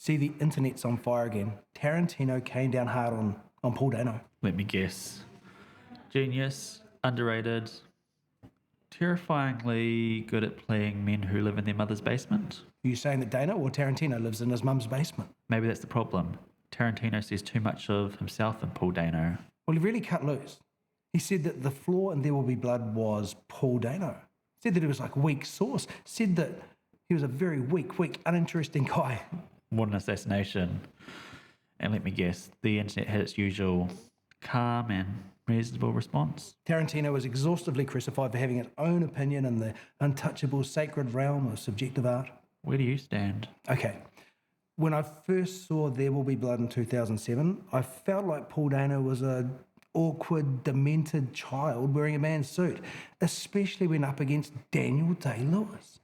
See, the internet's on fire again. Tarantino came down hard on Paul Dano. Let me guess. Genius, underrated, terrifyingly good at playing men who live in their mother's basement. Are you saying that Dano or Tarantino lives in his mum's basement? Maybe that's the problem. Tarantino sees too much of himself in Paul Dano. Well, he really cut loose. He said that the flaw in There Will Be Blood was Paul Dano. Said that he was like weak sauce. Said that he was a very weak, uninteresting guy. What an assassination. And let me guess, the internet had its usual calm and reasonable response. Tarantino was exhaustively crucified for having his own opinion in the untouchable sacred realm of subjective art. Where do you stand? Okay. When I first saw There Will Be Blood in 2007, I felt like Paul Dano was an awkward, demented child wearing a man's suit, especially when up against Daniel Day-Lewis.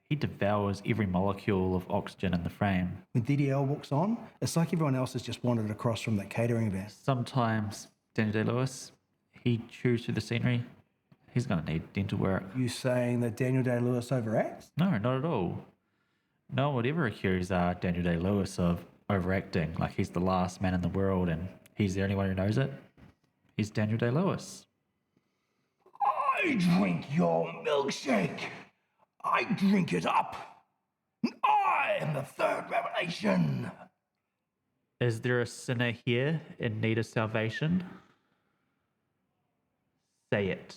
He devours every molecule of oxygen in the frame. When DDL walks on, it's like everyone else has just wandered across from that catering van. Sometimes Daniel Day-Lewis, he chews through the scenery. He's going to need dental work. You saying that Daniel Day-Lewis overacts? No, not at all. No one would ever accuse Daniel Day-Lewis of overacting, like he's the last man in the world and he's the only one who knows it. He's Daniel Day-Lewis. I drink your milkshake. I drink it up. I am the third revelation. Is there a sinner here in need of salvation? Say it.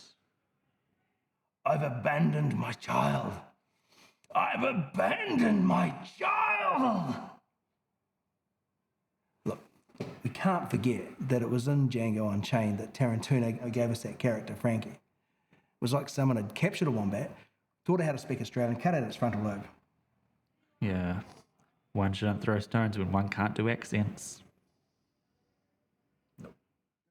I've abandoned my child. I've abandoned my child. Look, we can't forget that it was in Django Unchained that Tarantino gave us that character, Frankie. It was like someone had captured a wombat, taught it how to speak Australian, cut out its frontal lobe. Yeah. One shouldn't throw stones when one can't do accents.